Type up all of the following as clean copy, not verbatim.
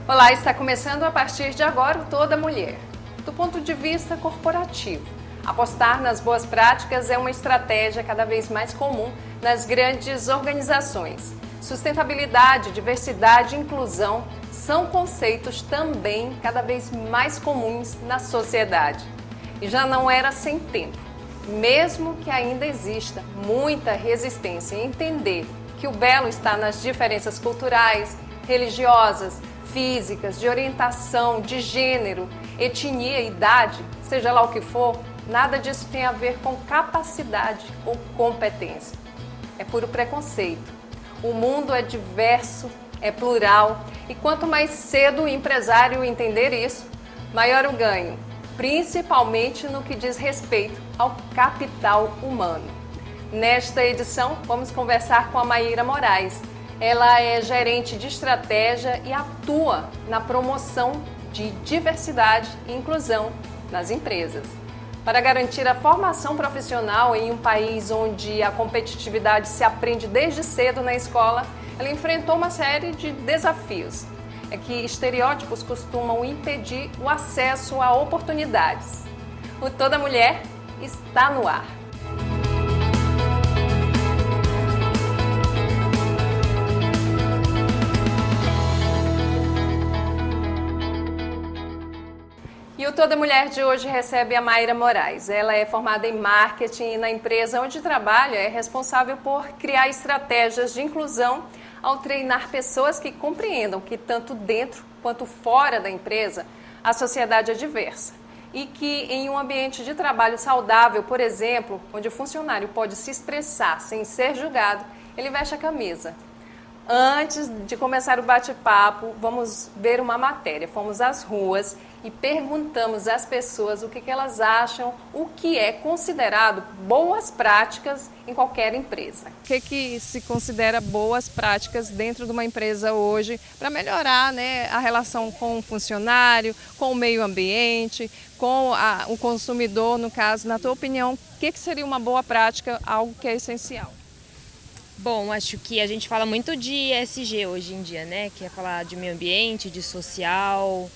Olá, está começando a partir de agora o Toda Mulher. Do ponto de vista corporativo, apostar nas boas práticas é uma estratégia cada vez mais comum nas grandes organizações. Sustentabilidade, diversidade e inclusão são conceitos também cada vez mais comuns na sociedade. E já não era sem tempo, mesmo que ainda exista muita resistência em entender que o belo está nas diferenças culturais, religiosas, físicas, de orientação, de gênero, etnia, idade, seja lá o que for, nada disso tem a ver com capacidade ou competência. É puro preconceito. O mundo é diverso, é plural e quanto mais cedo o empresário entender isso, maior o ganho, principalmente no que diz respeito ao capital humano. Nesta edição, vamos conversar com a Maíra Moraes. Ela é gerente de estratégia e atua na promoção de diversidade e inclusão nas empresas. Para garantir a formação profissional em um país onde a competitividade se aprende desde cedo na escola, ela enfrentou uma série de desafios. É que estereótipos costumam impedir o acesso a oportunidades. O Toda Mulher está no ar. E o Toda Mulher de hoje recebe a Maíra Moraes. Ela é formada em marketing e na empresa onde trabalha é responsável por criar estratégias de inclusão ao treinar pessoas que compreendam que tanto dentro quanto fora da empresa a sociedade é diversa e que em um ambiente de trabalho saudável, por exemplo, onde o funcionário pode se expressar sem ser julgado, ele veste a camisa. Antes de começar o bate-papo, vamos ver uma matéria. Fomos às ruas e perguntamos às pessoas o que elas acham, o que é considerado boas práticas em qualquer empresa. O que se considera boas práticas dentro de uma empresa hoje para melhorar, a relação com o funcionário, com o meio ambiente, com o consumidor, no caso. Na tua opinião, o que seria uma boa prática, algo que é essencial? Bom, acho que a gente fala muito de ESG hoje em dia, que é falar de meio ambiente, de social,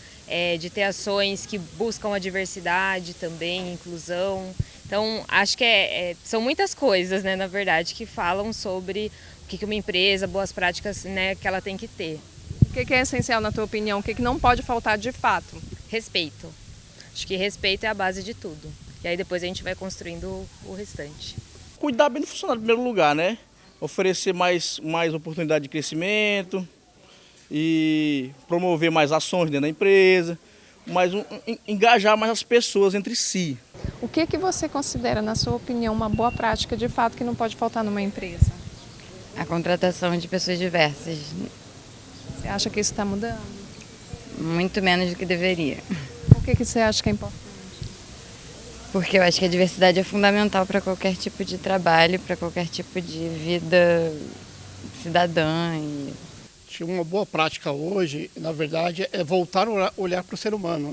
de ter ações que buscam a diversidade também, inclusão. Então, acho que são muitas coisas, na verdade, que falam sobre o que uma empresa, boas práticas, que ela tem que ter. O que é essencial na tua opinião? O que não pode faltar de fato? Respeito. Acho que respeito é a base de tudo. E aí depois a gente vai construindo o restante. Cuidar bem do funcionário em primeiro lugar, Oferecer mais oportunidade de crescimento e promover mais ações dentro da empresa, engajar mais as pessoas entre si. O que você considera, na sua opinião, uma boa prática de fato que não pode faltar numa empresa? A contratação de pessoas diversas. Você acha que isso está mudando? Muito menos do que deveria. Por que você acha que é importante? Porque eu acho que a diversidade é fundamental para qualquer tipo de trabalho, para qualquer tipo de vida cidadã. Acho que uma boa prática hoje, na verdade, é voltar a olhar para o ser humano,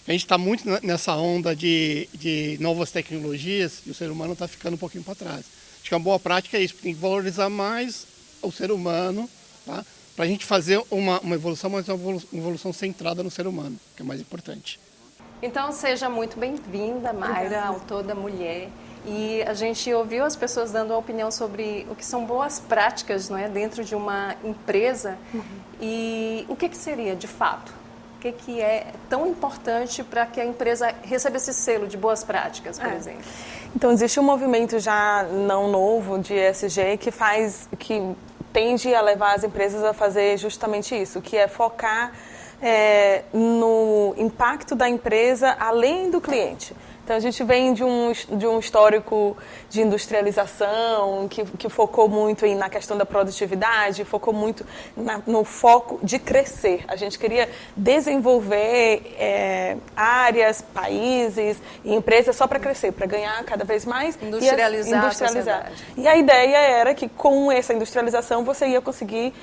A gente está muito nessa onda de novas tecnologias e o ser humano está ficando um pouquinho para trás. Acho que uma boa prática é isso, tem que valorizar mais o ser humano, tá? Para a gente fazer uma evolução, mas uma evolução centrada no ser humano, que é mais importante. Então, seja muito bem-vinda, Maíra, ao Toda Mulher. E a gente ouviu as pessoas dando a opinião sobre o que são boas práticas, dentro de uma empresa. E o que seria, de fato? O que é tão importante para que a empresa receba esse selo de boas práticas, por exemplo? Então, existe um movimento já não novo de ESG que tende a levar as empresas a fazer justamente isso, que é focar no impacto da empresa além do cliente. Então, a gente vem de um histórico de industrialização que focou muito na questão da produtividade, focou muito no foco de crescer. A gente queria desenvolver áreas, países e empresas só para crescer, para ganhar cada vez mais. Industrializar a sociedade. E a ideia era que com essa industrialização você ia conseguir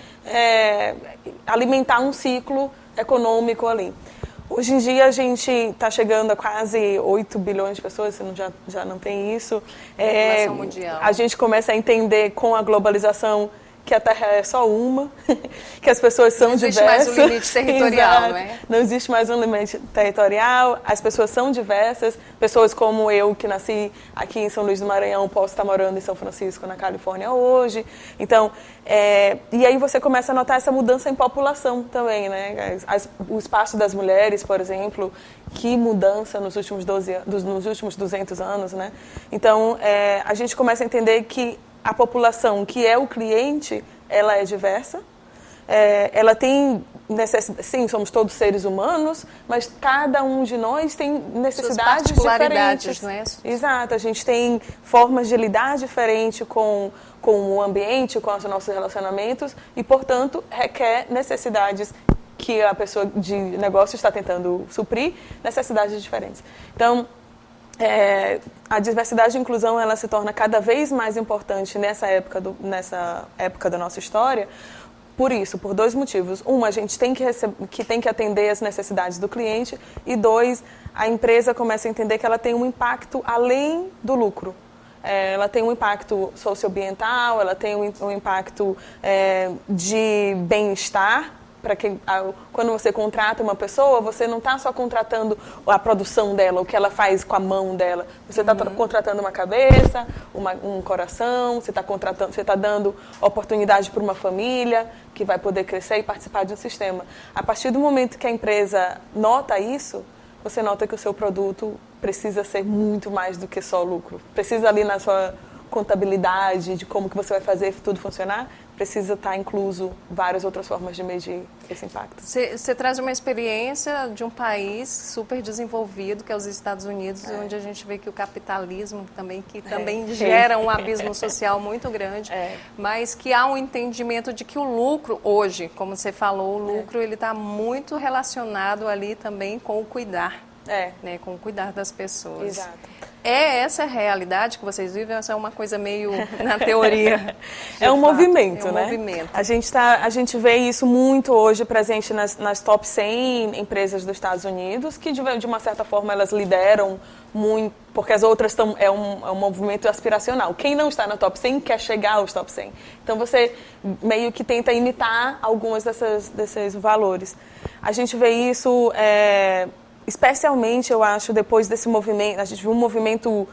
alimentar um ciclo econômico ali. Hoje em dia a gente está chegando a quase 8 bilhões de pessoas, você já não tem isso. População mundial. A gente começa a entender com a globalização que a Terra é só uma, que as pessoas são diversas. Não existe mais um limite territorial, Exato. né? Não existe mais um limite territorial, as pessoas são diversas, pessoas como eu, que nasci aqui em São Luís do Maranhão, posso estar morando em São Francisco, na Califórnia hoje. Então, e aí você começa a notar essa mudança em população também, né? O espaço das mulheres, por exemplo, que mudança nos últimos 200 anos, né? Então, a gente começa a entender que a população, que é o cliente, ela é diversa, ela tem necessidade, sim, somos todos seres humanos, mas cada um de nós tem necessidades diferentes. Não é? Exato, a gente tem formas de lidar diferente com o ambiente, com os nossos relacionamentos e, portanto, requer necessidades que a pessoa de negócio está tentando suprir, necessidades diferentes. Então, a diversidade e inclusão ela se torna cada vez mais importante nessa época da nossa história, por dois motivos. Um, a gente tem que atender as necessidades do cliente, e dois, a empresa começa a entender que ela tem um impacto além do lucro. Ela tem um impacto socioambiental, ela tem um impacto de bem-estar. Quando você contrata uma pessoa, você não está só contratando a produção dela, o que ela faz com a mão dela. Você está contratando uma cabeça, um coração, você está dando oportunidade para uma família que vai poder crescer e participar de um sistema. A partir do momento que a empresa nota isso, você nota que o seu produto precisa ser muito mais do que só lucro. Precisa ali na sua contabilidade, de como que você vai fazer tudo funcionar, precisa estar incluso várias outras formas de medir esse impacto. Você traz uma experiência de um país super desenvolvido, que é os Estados Unidos, onde a gente vê que o capitalismo também gera um abismo social muito grande, mas que há um entendimento de que o lucro hoje, como você falou, o lucro ele está muito relacionado ali também com o cuidar, né, com o cuidar das pessoas. Exato. Essa é a realidade que vocês vivem, essa é uma coisa meio na teoria? É um movimento, né? Movimento. A gente vê isso muito hoje presente nas top 100 empresas dos Estados Unidos, que de uma certa forma elas lideram muito, porque as outras é um movimento aspiracional. Quem não está na top 100 quer chegar aos top 100. Então você meio que tenta imitar algumas desses valores. A gente vê isso... especialmente, eu acho, depois desse movimento, a gente viu um movimento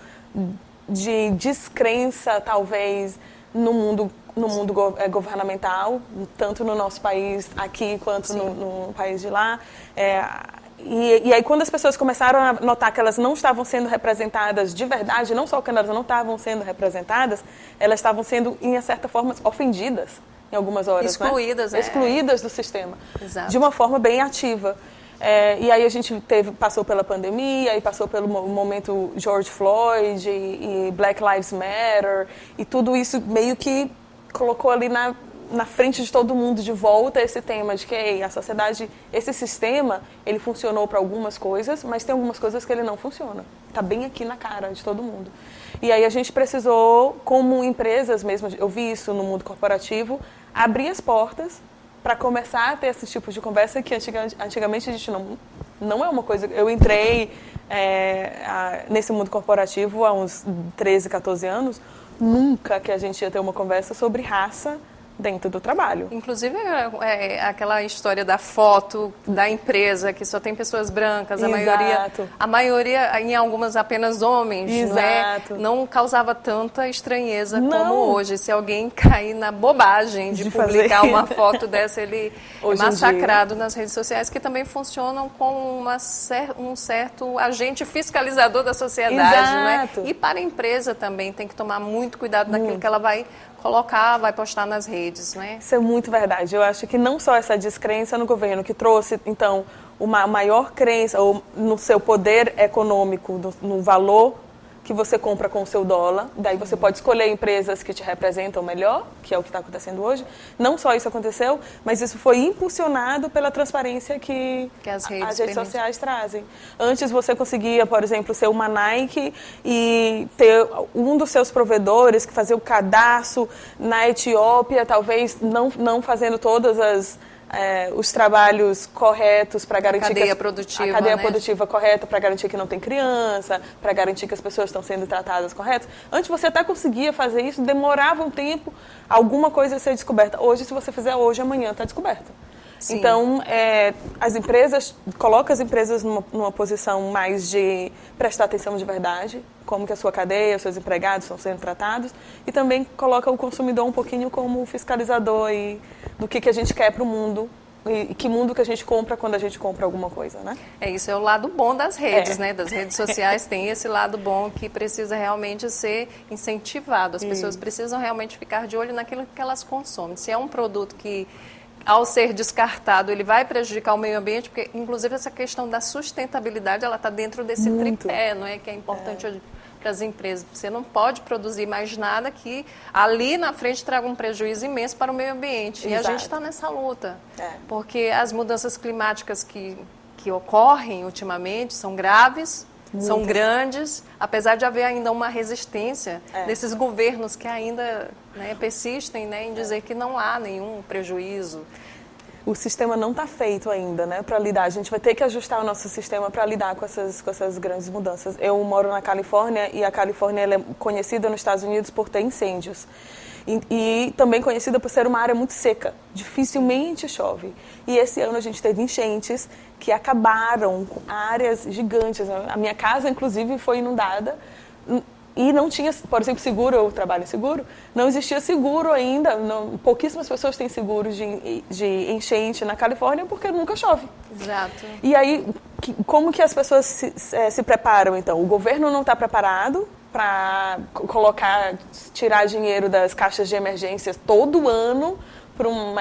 de descrença, talvez, no mundo governamental, tanto no nosso país aqui, quanto no país de lá. E aí, quando as pessoas começaram a notar que elas não estavam sendo representadas de verdade, não só que elas não estavam sendo representadas, elas estavam sendo, em certa forma, ofendidas, em algumas horas. Excluídas, né? Excluídas do sistema. Exato. De uma forma bem ativa. E aí a gente passou pela pandemia, e passou pelo momento George Floyd e Black Lives Matter, e tudo isso meio que colocou ali na frente de todo mundo de volta esse tema de que a sociedade, esse sistema, ele funcionou para algumas coisas, mas tem algumas coisas que ele não funciona. Está bem aqui na cara de todo mundo. E aí a gente precisou, como empresas mesmo, eu vi isso no mundo corporativo, abrir as portas para começar a ter esse tipo de conversa que antigamente a gente não é uma coisa... Eu entrei nesse mundo corporativo há uns 13, 14 anos, nunca que a gente ia ter uma conversa sobre raça dentro do trabalho. Inclusive, aquela história da foto da empresa, que só tem pessoas brancas, a maioria, em algumas apenas homens, Exato. Não causava tanta estranheza como hoje. Se alguém cair na bobagem de publicar uma foto dessa, ele é massacrado nas redes sociais, que também funcionam como um certo agente fiscalizador da sociedade. Exato. Né? E para a empresa também tem que tomar muito cuidado naquilo que ela vai colocar, vai postar nas redes, né? Isso é muito verdade. Eu acho que não só essa descrença no governo que trouxe, então, uma maior crença no seu poder econômico, no valor que você compra com o seu dólar. Daí você pode escolher empresas que te representam melhor, que é o que está acontecendo hoje. Não só isso aconteceu, mas isso foi impulsionado pela transparência que as redes sociais trazem. Antes você conseguia, por exemplo, ser uma Nike e ter um dos seus provedores que fazia o cadastro na Etiópia, talvez não fazendo todas os trabalhos corretos para garantir cadeia produtiva, a cadeia né? produtiva correta para garantir que não tem criança, para garantir que as pessoas estão sendo tratadas corretas. Antes você até conseguia fazer isso, demorava um tempo, alguma coisa ia ser descoberta. Hoje, se você fizer hoje, amanhã está descoberta. Sim. Então, as empresas, coloca as empresas numa posição mais de prestar atenção de verdade, como que a sua cadeia, os seus empregados estão sendo tratados, e também coloca o consumidor um pouquinho como fiscalizador e do que a gente quer para o mundo, e que mundo que a gente compra quando a gente compra alguma coisa, né? Isso é o lado bom das redes, né? Das redes sociais tem esse lado bom que precisa realmente ser incentivado. As pessoas precisam realmente ficar de olho naquilo que elas consomem. Se é um produto que, ao ser descartado, ele vai prejudicar o meio ambiente, porque, inclusive, essa questão da sustentabilidade, ela está dentro desse tripé, não é? Que é importante hoje para as empresas. Você não pode produzir mais nada que ali na frente traga um prejuízo imenso para o meio ambiente. E a gente está nessa luta, porque as mudanças climáticas que ocorrem ultimamente são graves, são grandes, apesar de haver ainda uma resistência desses governos que ainda persistem em dizer que não há nenhum prejuízo. O sistema não está feito ainda, né, para lidar. A gente vai ter que ajustar o nosso sistema para lidar com essas grandes mudanças. Eu moro na Califórnia e a Califórnia ela é conhecida nos Estados Unidos por ter incêndios. E também conhecida por ser uma área muito seca. Dificilmente chove. E esse ano a gente teve enchentes que acabaram com áreas gigantes. A minha casa, inclusive, foi inundada. E não tinha, por exemplo, seguro, eu trabalho em seguro, não existia seguro ainda, pouquíssimas pessoas têm seguro de enchente na Califórnia porque nunca chove. Exato. E aí, como que as pessoas se preparam, então? O governo não está preparado para tirar dinheiro das caixas de emergência todo ano para um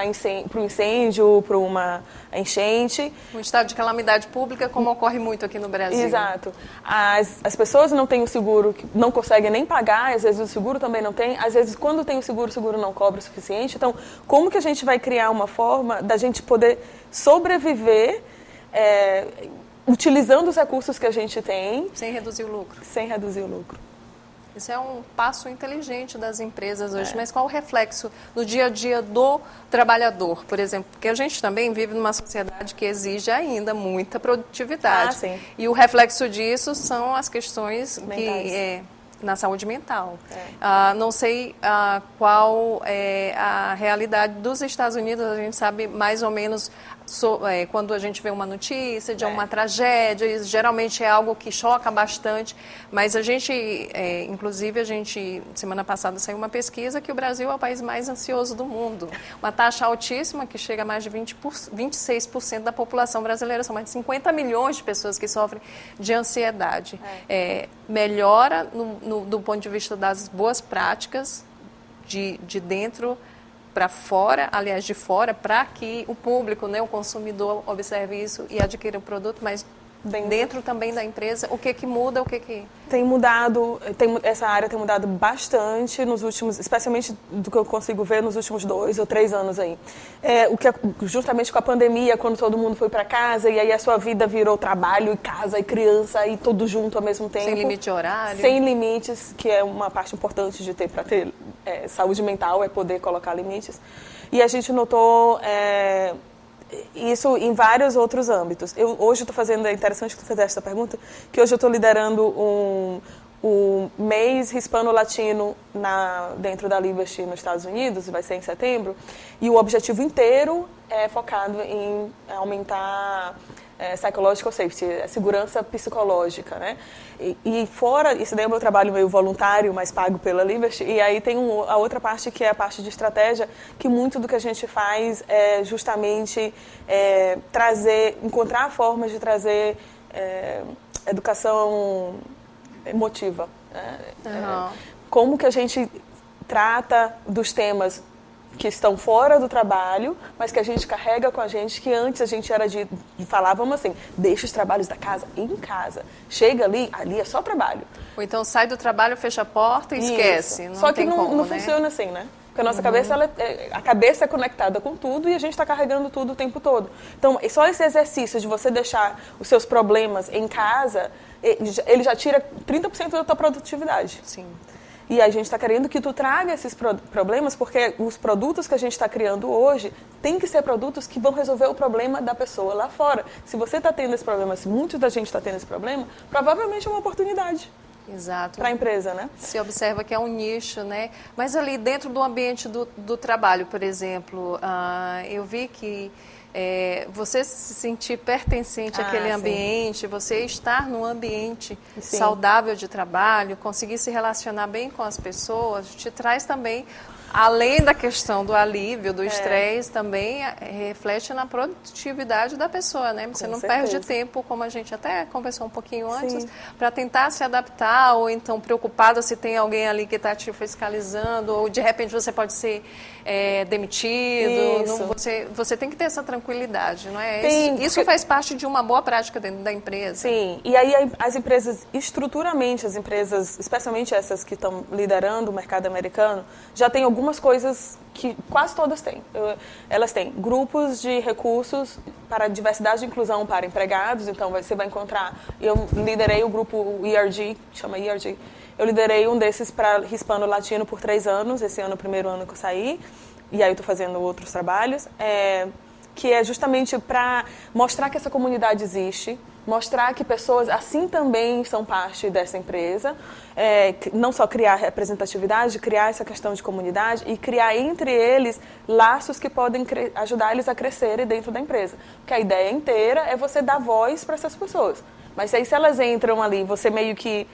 incêndio, para uma enchente. Um estado de calamidade pública, como ocorre muito aqui no Brasil. Exato. As pessoas não têm o seguro, não conseguem nem pagar, às vezes o seguro também não tem, às vezes quando tem o seguro não cobra o suficiente. Então, como que a gente vai criar uma forma da gente poder sobreviver utilizando os recursos que a gente tem? Sem reduzir o lucro. Sem reduzir o lucro. Isso é um passo inteligente das empresas hoje, mas qual o reflexo no dia a dia do trabalhador, por exemplo? Porque a gente também vive numa sociedade que exige ainda muita produtividade. Sim. E o reflexo disso são as questões mentais. Na saúde mental. Não sei qual é a realidade dos Estados Unidos, a gente sabe mais ou menos quando a gente vê uma notícia de uma tragédia, isso geralmente é algo que choca bastante, mas a gente, inclusive semana passada saiu uma pesquisa que o Brasil é o país mais ansioso do mundo. Uma taxa altíssima que chega a mais de 26% da população brasileira, são mais de 50 milhões de pessoas que sofrem de ansiedade. Melhora do ponto de vista das boas práticas, de dentro para fora, aliás, de fora, para que o público, o consumidor, observe isso e adquira o produto, mas dentro também da empresa, o que muda, o que... Tem mudado, essa área tem mudado bastante nos últimos, especialmente do que eu consigo ver nos últimos 2 ou 3 anos aí. Justamente com a pandemia, quando todo mundo foi para casa e aí a sua vida virou trabalho e casa e criança e tudo junto ao mesmo tempo. Sem limite de horário. Sem limites, que é uma parte importante de ter para ter saúde mental, é poder colocar limites. E a gente notou isso em vários outros âmbitos. Hoje estou fazendo, é interessante que tu fizesse essa pergunta, que hoje eu estou liderando um mês hispano-latino dentro da Liberty nos Estados Unidos, vai ser em setembro, e o objetivo inteiro é focado em aumentar psychological safety, segurança psicológica, né? E fora, isso daí é o meu trabalho meio voluntário, mas pago pela Liberty, e aí tem a outra parte que é a parte de estratégia, que muito do que a gente faz é justamente encontrar formas de trazer educação emotiva. Como que a gente trata dos temas que estão fora do trabalho, mas que a gente carrega com a gente, que antes a gente era falávamos assim, deixa os trabalhos da casa em casa. Chega ali é só trabalho. Ou então sai do trabalho, fecha a porta e esquece. Não só que tem como, não funciona assim, né? Porque a nossa cabeça, a cabeça é conectada com tudo e a gente está carregando tudo o tempo todo. Então, só esse exercício de você deixar os seus problemas em casa, ele já tira 30% da tua produtividade. Sim. E a gente está querendo que tu traga esses problemas, porque os produtos que a gente está criando hoje tem que ser produtos que vão resolver o problema da pessoa lá fora. Se você está tendo esse problema, se muita da gente está tendo esse problema, provavelmente é uma oportunidade. Exato. Para a empresa, né? Se observa que é um nicho, né? Mas ali dentro do ambiente do trabalho, por exemplo, eu vi que você se sentir pertencente àquele ambiente, você estar num ambiente saudável de trabalho, conseguir se relacionar bem com as pessoas, te traz também, além da questão do alívio, do estresse, também reflete na produtividade da pessoa, né? Você não perde tempo, como a gente até conversou um pouquinho antes, para tentar se adaptar, ou então preocupado se tem alguém ali que está te fiscalizando, ou de repente você pode ser demitido. Não, você tem que ter essa tranquilidade, não é? Isso faz parte de uma boa prática dentro da empresa. Sim, e aí as empresas, estruturalmente, as empresas, especialmente essas que estão liderando o mercado americano, já tem algumas coisas que quase todas têm. Elas têm grupos de recursos para diversidade e inclusão para empregados, então você vai encontrar, eu liderei o grupo ERG, chama ERG, eu liderei um desses para hispano-latino por 3 anos, esse ano é o primeiro ano que eu saí, e aí eu estou fazendo outros trabalhos, que é justamente para mostrar que essa comunidade existe, mostrar que pessoas assim também são parte dessa empresa, não só criar representatividade, criar essa questão de comunidade e criar entre eles laços que podem ajudar eles a crescerem dentro da empresa. Porque a ideia inteira é você dar voz para essas pessoas. Mas aí se elas entram ali, você meio que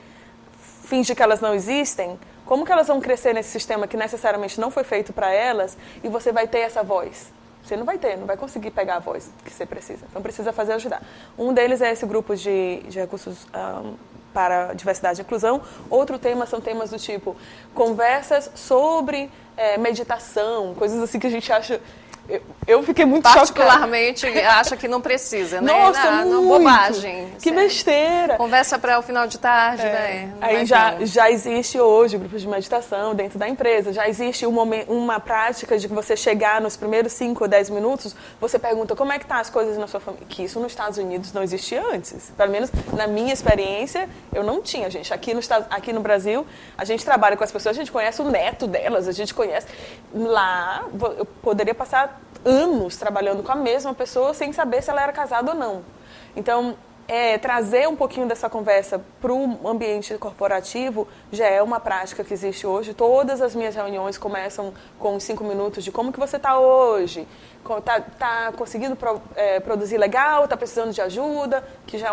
finge que elas não existem, como que elas vão crescer nesse sistema que necessariamente não foi feito para elas e você vai ter essa voz? Você não vai conseguir pegar a voz que você precisa. Então, precisa fazer ajudar. Um deles é esse grupo de recursos para diversidade e inclusão. Outro tema são temas do tipo conversas sobre meditação, coisas assim que a gente acha... Eu fiquei muito particularmente acha que não precisa, né? Nossa, não, bobagem. Que besteira. Conversa para o final de tarde, né? Aí já existe hoje grupos de meditação dentro da empresa, já existe uma prática de que você chegar nos primeiros 5 ou 10 minutos, você pergunta como é que tá as coisas na sua família. Que isso nos Estados Unidos não existia antes. Pelo menos na minha experiência, eu não tinha, gente. Aqui no Brasil, a gente trabalha com as pessoas, a gente conhece o neto delas, a gente conhece. Lá, eu poderia passar anos trabalhando com a mesma pessoa sem saber se ela era casada ou não. Então, trazer um pouquinho dessa conversa para o ambiente corporativo já é uma prática que existe hoje. Todas as minhas reuniões começam com 5 minutos de como que você está hoje, está conseguindo produzir legal, está precisando de ajuda, que já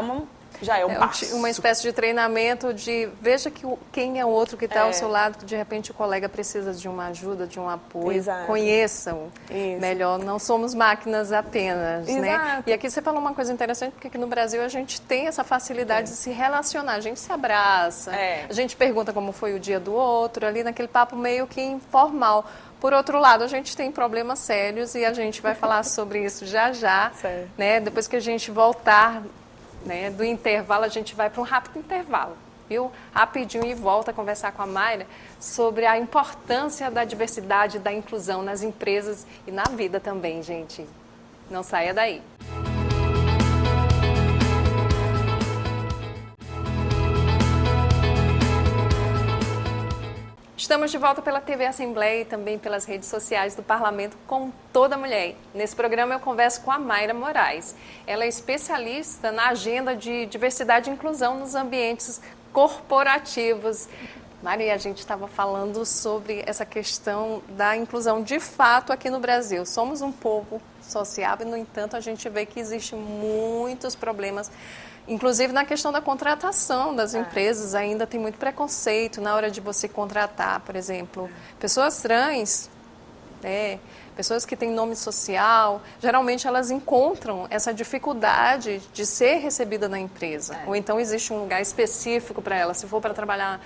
é um passo. Uma espécie de treinamento de veja quem é o outro que está ao seu lado, que de repente o colega precisa de uma ajuda, de um apoio. Exato. Conheçam melhor. Não somos máquinas apenas, Exato. né? E aqui você falou uma coisa interessante, porque aqui no Brasil a gente tem essa facilidade de se relacionar. A gente se abraça, a gente pergunta como foi o dia do outro, ali naquele papo meio que informal. Por outro lado, a gente tem problemas sérios e a gente vai falar sobre isso já, né? Depois que a gente voltar, né, do intervalo, a gente vai para um rápido intervalo, viu? Rapidinho e volta a conversar com a Mayra sobre a importância da diversidade e da inclusão nas empresas e na vida também, gente. Não saia daí. Estamos de volta pela TV Assembleia e também pelas redes sociais do Parlamento com Toda Mulher. Nesse programa eu converso com a Mayra Moraes. Ela é especialista na agenda de diversidade e inclusão nos ambientes corporativos. Mayra, a gente estava falando sobre essa questão da inclusão de fato aqui no Brasil. Somos um povo sociável, no entanto, a gente vê que existem muitos problemas. Inclusive na questão da contratação das empresas, ainda tem muito preconceito na hora de você contratar, por exemplo, pessoas trans, pessoas que têm nome social, geralmente elas encontram essa dificuldade de ser recebida na empresa. Ou então existe um lugar específico para ela, se for para trabalhar.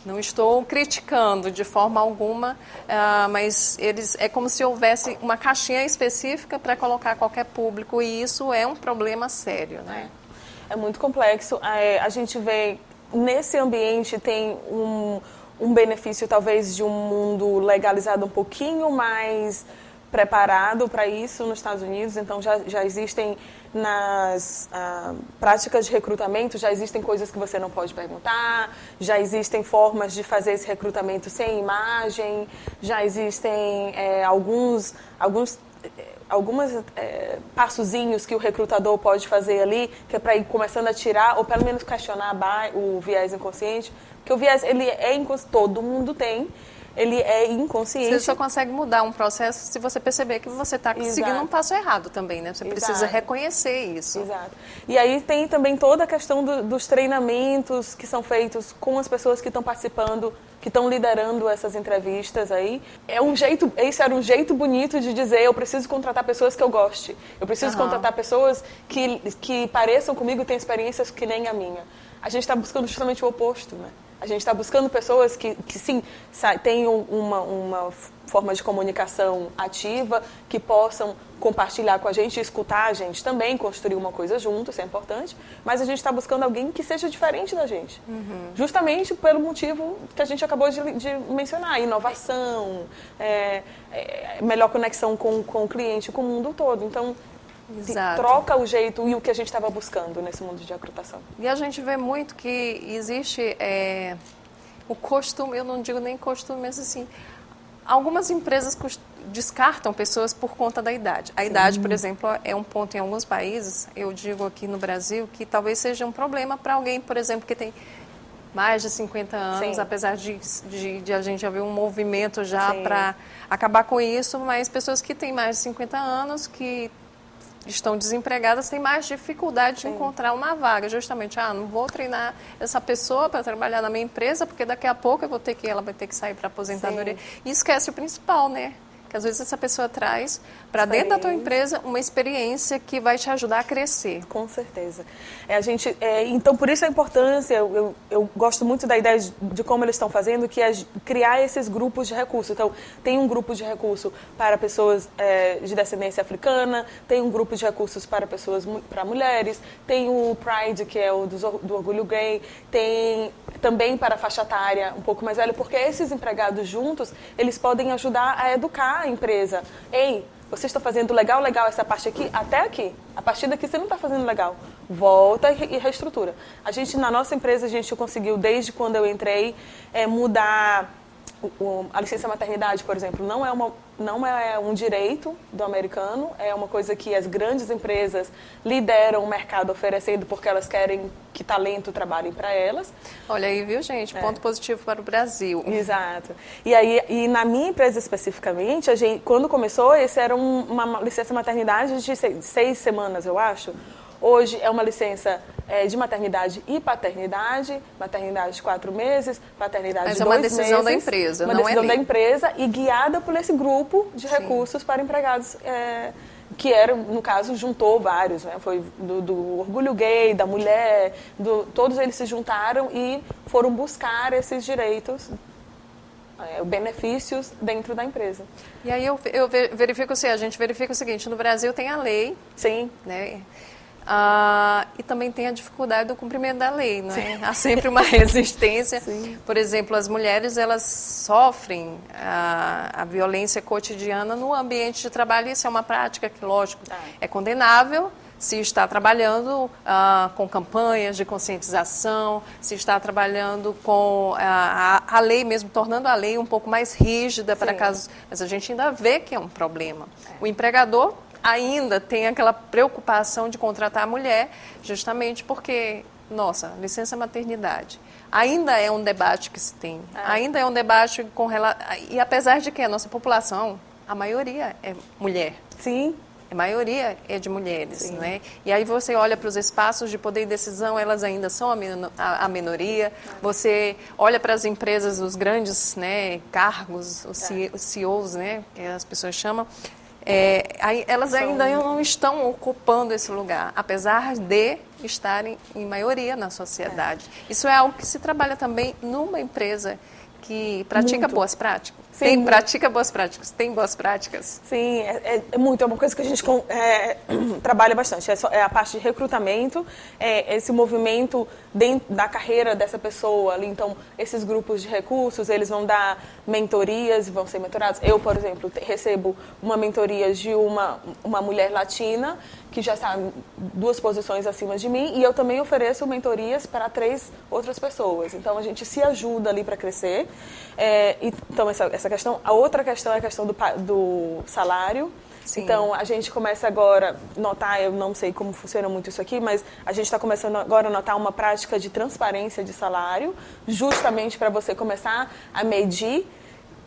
Não estou criticando de forma alguma, mas é como se houvesse uma caixinha específica para colocar qualquer público e isso é um problema sério, né? É muito complexo. A gente vê, nesse ambiente tem um benefício talvez de um mundo legalizado um pouquinho mais preparado para isso nos Estados Unidos. Então já existem nas práticas de recrutamento já existem coisas que você não pode perguntar, já existem formas de fazer esse recrutamento sem imagem, já existem alguns passozinhos que o recrutador pode fazer ali, que é para ir começando a tirar, ou pelo menos questionar o viés inconsciente, porque o viés, ele é inconsciente, todo mundo tem, ele é inconsciente. Você só consegue mudar um processo se você perceber que você está seguindo um passo errado também, né? Você precisa reconhecer isso. Exato. E aí tem também toda a questão dos treinamentos que são feitos com as pessoas que estão participando, que estão liderando essas entrevistas aí. Esse era um jeito bonito de dizer, eu preciso contratar pessoas que eu goste. Eu preciso contratar pessoas que pareçam comigo e tenham experiências que nem a minha. A gente está buscando justamente o oposto, né? A gente está buscando pessoas que sim, tenham uma forma de comunicação ativa, que possam compartilhar com a gente, escutar a gente também, construir uma coisa junto, isso é importante, mas a gente está buscando alguém que seja diferente da gente. Justamente pelo motivo que a gente acabou de mencionar, inovação, melhor conexão com o cliente, com o mundo todo. Então, troca o jeito e o que a gente estava buscando nesse mundo de recrutação. E a gente vê muito que existe o costume, eu não digo nem costume, mas assim, algumas empresas descartam pessoas por conta da idade. A idade, por exemplo, é um ponto em alguns países, eu digo aqui no Brasil, que talvez seja um problema para alguém, por exemplo, que tem mais de 50 anos, apesar de a gente já ver um movimento já para acabar com isso, mas pessoas que têm mais de 50 anos, que estão desempregadas, têm mais dificuldade de encontrar uma vaga. Justamente, não vou treinar essa pessoa para trabalhar na minha empresa, porque daqui a pouco ela vai ter que sair para aposentadoria. E esquece o principal, né? Que às vezes essa pessoa traz para dentro da tua empresa uma experiência que vai te ajudar a crescer. Com certeza. Então, por isso a importância, eu gosto muito da ideia de como eles estão fazendo, que é criar esses grupos de recurso. Então, tem um grupo de recurso para pessoas de descendência africana, tem um grupo de recursos para mulheres, tem o Pride, que é o do orgulho gay, tem também para a faixa etária um pouco mais velha, porque esses empregados juntos, eles podem ajudar a educar a empresa. Ei, você está fazendo legal essa parte aqui, até aqui. A partir daqui você não está fazendo legal. Volta e reestrutura. Na nossa empresa, a gente conseguiu, desde quando eu entrei, mudar a licença maternidade, por exemplo. Não é um direito do americano, é uma coisa que as grandes empresas lideram o mercado oferecendo porque elas querem que talento trabalhe para elas. Olha aí, viu, gente? Ponto positivo para o Brasil. Exato. E na minha empresa especificamente, quando começou, esse era uma licença maternidade de 6 semanas, eu acho. Hoje é uma licença de maternidade e paternidade, maternidade de 4 meses, paternidade de 2 meses. Mas é uma decisão da empresa, não é lei. Uma decisão da empresa e guiada por esse grupo de recursos para empregados, que era, no caso, juntou vários, né? Foi do orgulho gay, da mulher, todos eles se juntaram e foram buscar esses direitos, benefícios dentro da empresa. E aí a gente verifica o seguinte, no Brasil tem a lei, né? E também tem a dificuldade do cumprimento da lei, não é? Há sempre uma resistência. Por exemplo, as mulheres, elas sofrem a violência cotidiana no ambiente de trabalho. Isso é uma prática que, lógico, é condenável se está trabalhando com campanhas de conscientização, se está trabalhando com a lei mesmo, tornando a lei um pouco mais rígida para casos... Mas a gente ainda vê que é um problema. O empregador ainda tem aquela preocupação de contratar a mulher, justamente porque, licença maternidade, ainda é um debate que se tem, ainda é um debate com relação... E apesar de que a nossa população, a maioria é mulher. A maioria é de mulheres, né? E aí você olha para os espaços de poder e decisão, elas ainda são a minoria. Você olha para as empresas, os grandes, né, cargos, os CEOs, né, que as pessoas chamam, elas ainda não estão ocupando esse lugar, apesar de estarem em maioria na sociedade. Isso é algo que se trabalha também numa empresa que pratica boas práticas. Pratica boas práticas, tem boas práticas. Sim, é muito, é uma coisa que a gente trabalha bastante. É a parte de recrutamento, esse movimento dentro da carreira dessa pessoa ali. Então, esses grupos de recursos, eles vão dar mentorias e vão ser mentorados. Eu, por exemplo, recebo uma mentoria de uma mulher latina que já está 2 posições acima de mim, e eu também ofereço mentorias para 3 outras pessoas. Então, a gente se ajuda ali para crescer. Então, essa questão. A outra questão é a questão do salário. Sim. Então, a gente começa agora a notar, eu não sei como funciona muito isso aqui, mas a gente está começando agora a notar uma prática de transparência de salário, justamente para você começar a medir.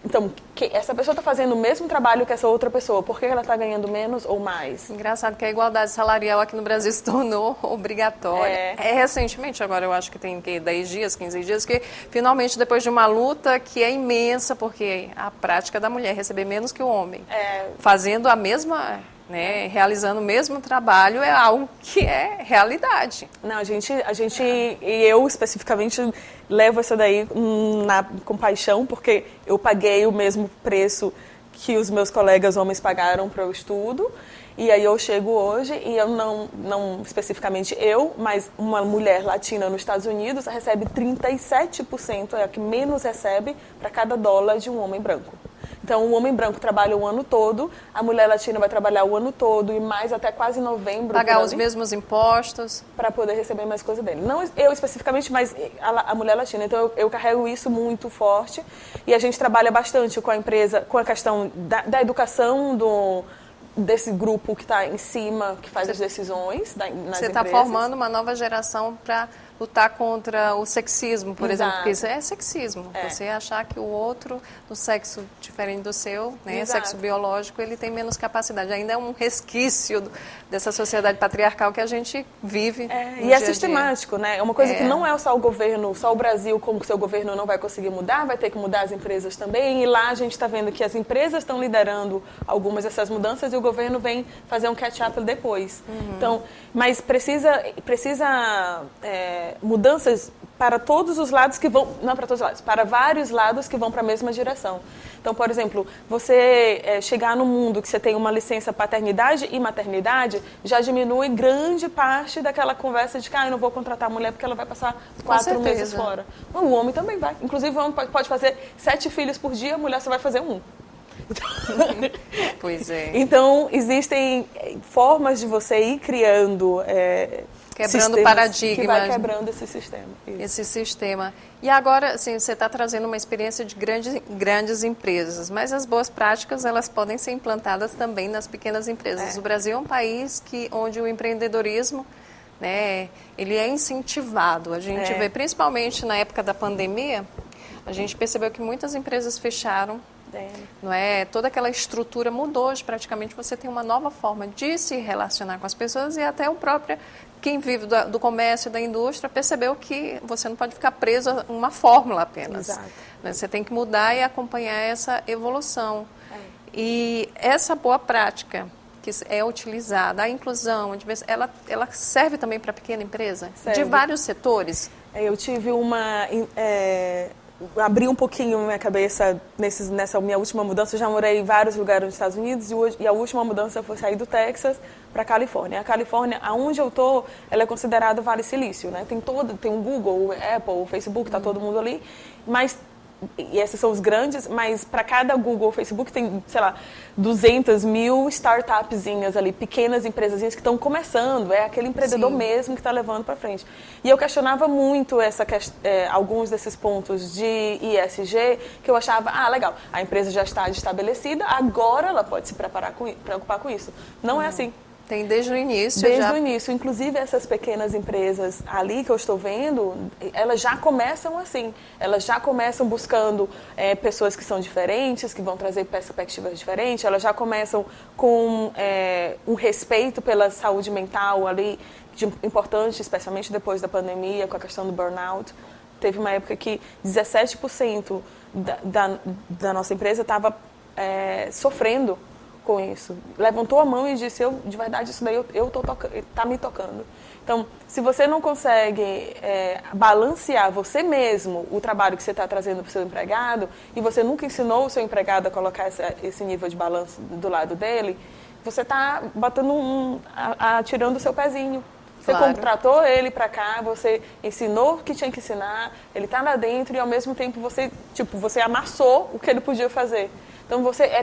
Então, essa pessoa está fazendo o mesmo trabalho que essa outra pessoa, por que ela está ganhando menos ou mais? Engraçado que a igualdade salarial aqui no Brasil se tornou obrigatória. Recentemente, agora eu acho que tem 10 dias, 15 dias, que finalmente, depois de uma luta que é imensa, porque a prática da mulher receber menos que o homem, fazendo a mesma, né, realizando o mesmo trabalho, é algo que é realidade. Não, a gente e eu especificamente levo isso daí com paixão, porque eu paguei o mesmo preço que os meus colegas homens pagaram para o estudo, e aí eu chego hoje e eu não especificamente eu, mas uma mulher latina nos Estados Unidos recebe 37%, é a que menos recebe para cada dólar de um homem branco. Então, o homem branco trabalha o ano todo, a mulher latina vai trabalhar o ano todo e mais até quase novembro. Pagar os mesmos impostos. Para poder receber mais coisa dele. Não eu especificamente, mas a mulher latina. Então, eu carrego isso muito forte e a gente trabalha bastante com a empresa, com a questão da educação desse grupo que está em cima, que faz as decisões nas empresas. Você está formando uma nova geração para lutar contra o sexismo, por exemplo, porque isso é sexismo. Você achar que o outro, do sexo diferente do seu, né, sexo biológico, ele tem menos capacidade. Ainda é um resquício dessa sociedade patriarcal que a gente vive. E é sistemático, né? É uma coisa que não é só o governo, só o Brasil, como o seu governo não vai conseguir mudar, vai ter que mudar as empresas também. E lá a gente está vendo que as empresas estão liderando algumas dessas mudanças e o governo vem fazer um catch-up depois. Então, mas precisa mudanças para todos os lados que vão, não para todos os lados, para vários lados que vão para a mesma direção. Então, por exemplo, você chegar no mundo que você tem uma licença paternidade e maternidade, já diminui grande parte daquela conversa de que eu não vou contratar a mulher porque ela vai passar 4 meses fora. Não, o homem também vai. Inclusive, o homem pode fazer 7 filhos por dia, a mulher só vai fazer 1. Pois é. Então, existem formas de você ir criando quebrando paradigmas. Que vai quebrando esse sistema. Esse sistema. E agora, assim, você está trazendo uma experiência de grandes empresas, mas as boas práticas, elas podem ser implantadas também nas pequenas empresas. O Brasil é um país onde o empreendedorismo, né, ele é incentivado. A gente vê, principalmente na época da pandemia, a gente percebeu que muitas empresas fecharam. Não é? Toda aquela estrutura mudou. Hoje, praticamente, você tem uma nova forma de se relacionar com as pessoas e até quem vive do comércio e da indústria percebeu que você não pode ficar preso a uma fórmula apenas. Exato. Né? Você tem que mudar e acompanhar essa evolução. E essa boa prática que é utilizada, a inclusão, ela serve também para a pequena empresa? Serve. De vários setores? Eu tive abri um pouquinho minha cabeça nessa minha última mudança. Eu já morei em vários lugares nos Estados Unidos e a última mudança foi sair do Texas para a Califórnia. A Califórnia, aonde eu tô, ela é considerada Vale Silício, né? Tem o Google, o Apple, o Facebook, tá todo mundo ali, mas e esses são os grandes, mas para cada Google ou Facebook tem, sei lá, 200 mil startupzinhas ali, pequenas empresazinhas que estão começando, é aquele empreendedor mesmo que está levando para frente. E eu questionava muito alguns desses pontos de ESG, que eu achava, legal, a empresa já está estabelecida, agora ela pode se preocupar com isso. Não é assim. Tem desde o início. Desde o início. Inclusive, essas pequenas empresas ali que eu estou vendo, elas já começam assim. Elas já começam buscando pessoas que são diferentes, que vão trazer perspectivas diferentes. Elas já começam com um respeito pela saúde mental ali, importante, especialmente depois da pandemia, com a questão do burnout. Teve uma época que 17% da nossa empresa estava sofrendo com isso. Levantou a mão e disse, de verdade, isso daí tá me tocando. Então, se você não consegue balancear você mesmo o trabalho que você está trazendo para o seu empregado, e você nunca ensinou o seu empregado a colocar esse nível de balanço do lado dele, você está tirando o seu pezinho. Você contratou ele para cá, você ensinou o que tinha que ensinar, ele está lá dentro e, ao mesmo tempo, você amassou o que ele podia fazer. Então, é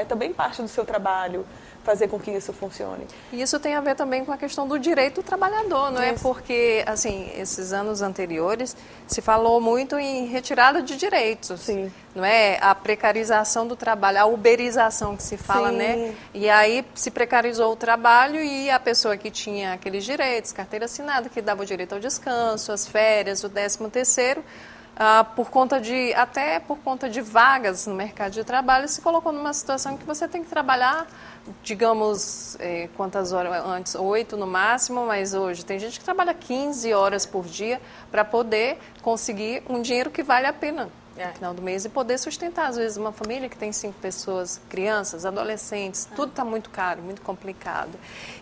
também parte do seu trabalho fazer com que isso funcione. E isso tem a ver também com a questão do direito do trabalhador, não é? Porque, assim, esses anos anteriores se falou muito em retirada de direitos. Sim. Não é? A precarização do trabalho, a uberização que se fala, Sim. né? E aí se precarizou o trabalho e a pessoa que tinha aqueles direitos, carteira assinada, que dava o direito ao descanso, as férias, o 13º, até por conta de vagas no mercado de trabalho, se colocou numa situação em que você tem que trabalhar, digamos, quantas horas antes? 8 no máximo, mas hoje tem gente que trabalha 15 horas por dia para poder conseguir um dinheiro que vale a pena no final do mês e poder sustentar, às vezes, uma família que tem 5 pessoas, crianças, adolescentes, tudo está muito caro, muito complicado.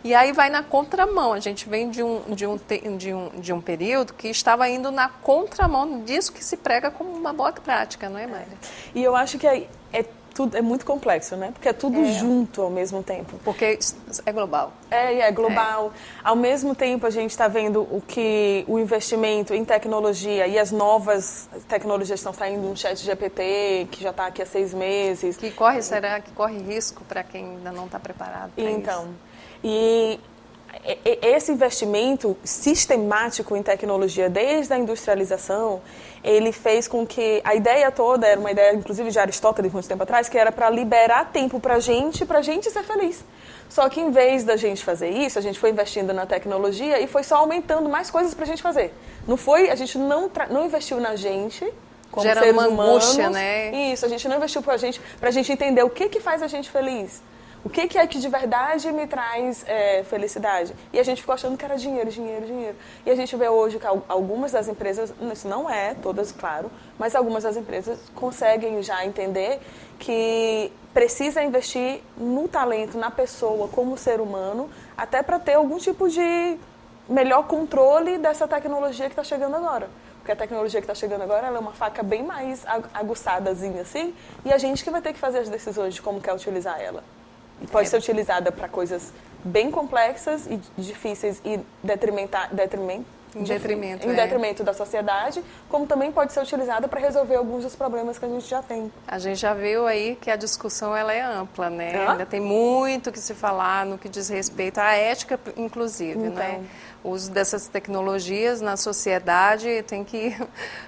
E aí vai na contramão, a gente vem de um período que estava indo na contramão disso que se prega como uma boa prática, não é, Mayra? E eu acho que é muito complexo, né? Porque é tudo junto ao mesmo tempo. Porque é global. É global. Ao mesmo tempo, a gente está vendo o investimento em tecnologia e as novas tecnologias estão saindo, um chat GPT, que já está aqui há 6 meses. Será que corre risco para quem ainda não está preparado para isso? E esse investimento sistemático em tecnologia, desde a industrialização, ele fez com que a ideia toda, era uma ideia inclusive de Aristóteles muito tempo atrás, que era para liberar tempo para a gente ser feliz. Só que em vez da gente fazer isso, a gente foi investindo na tecnologia e foi só aumentando mais coisas para a gente fazer. A gente não investiu na gente como Gera seres uma humanos. angústia, né? Isso, a gente não investiu pra gente entender o que faz a gente feliz. O que é que de verdade me traz felicidade? E a gente ficou achando que era dinheiro, dinheiro, dinheiro. E a gente vê hoje que algumas das empresas, isso não é todas, claro, mas algumas das empresas conseguem já entender que precisa investir no talento, na pessoa, como ser humano, até para ter algum tipo de melhor controle dessa tecnologia que está chegando agora. Porque a tecnologia que está chegando agora, ela é uma faca bem mais aguçadazinha assim, e a gente que vai ter que fazer as decisões de como quer utilizar ela. E pode ser utilizada para coisas bem complexas e difíceis e em detrimento da sociedade, como também pode ser utilizada para resolver alguns dos problemas que a gente já tem. A gente já viu aí que a discussão ela é ampla, né? Ainda tem muito que se falar no que diz respeito à ética, inclusive, né? O uso dessas tecnologias na sociedade tem que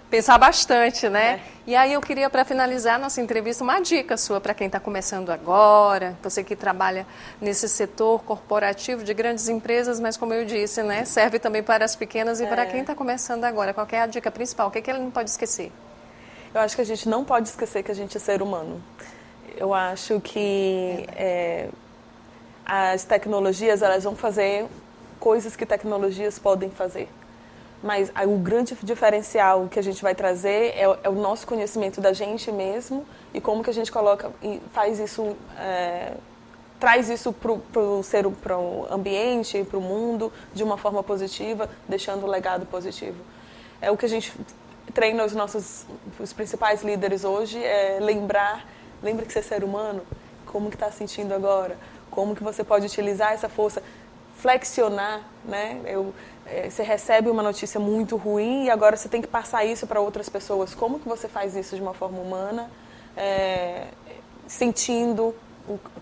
pensar bastante, né? E aí eu queria, para finalizar nossa entrevista, uma dica sua para quem está começando agora, você que trabalha nesse setor corporativo de grandes empresas, mas como eu disse, né, serve também para as pequenas e para quem está começando agora. Qual é a dica principal? O que ele não pode esquecer? Eu acho que a gente não pode esquecer que a gente é ser humano. Eu acho que as tecnologias, elas vão fazer coisas que tecnologias podem fazer. Mas o grande diferencial que a gente vai trazer é o nosso conhecimento da gente mesmo e como que a gente coloca e faz isso, traz isso para o ambiente, para o mundo, de uma forma positiva, deixando um legado positivo. É o que a gente treina os principais líderes hoje, lembra que você é ser humano, como que está sentindo agora, como que você pode utilizar essa força, flexionar, né? Você recebe uma notícia muito ruim e agora você tem que passar isso para outras pessoas. Como que você faz isso de uma forma humana, sentindo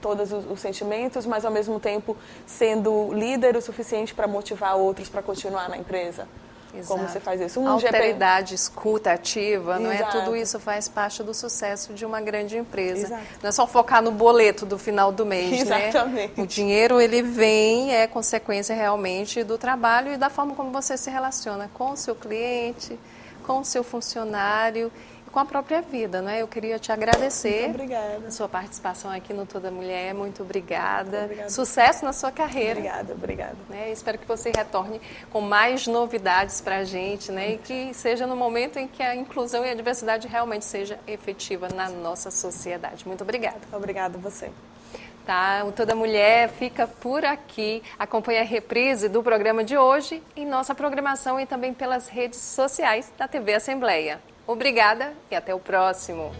todos os sentimentos, mas ao mesmo tempo sendo líder o suficiente para motivar outros para continuar na empresa? Exato. Como você faz isso? Alteridade, escuta ativa, não é? Exato. Tudo isso faz parte do sucesso de uma grande empresa. Exato. Não é só focar no boleto do final do mês, Exatamente. Né? O dinheiro, ele vem, é consequência realmente do trabalho e da forma como você se relaciona com o seu cliente, com o seu funcionário e com a própria vida, né? Eu queria te agradecer. Muito obrigada. A sua participação aqui no Toda Mulher, muito obrigada. Obrigada. Sucesso na sua carreira. Obrigada. Né? Espero que você retorne com mais novidades para a gente, né? E que seja no momento em que a inclusão e a diversidade realmente seja efetiva na nossa sociedade. Muito obrigada. Obrigada a você. Tá, o Toda Mulher fica por aqui. Acompanhe a reprise do programa de hoje em nossa programação e também pelas redes sociais da TV Assembleia. Obrigada e até o próximo.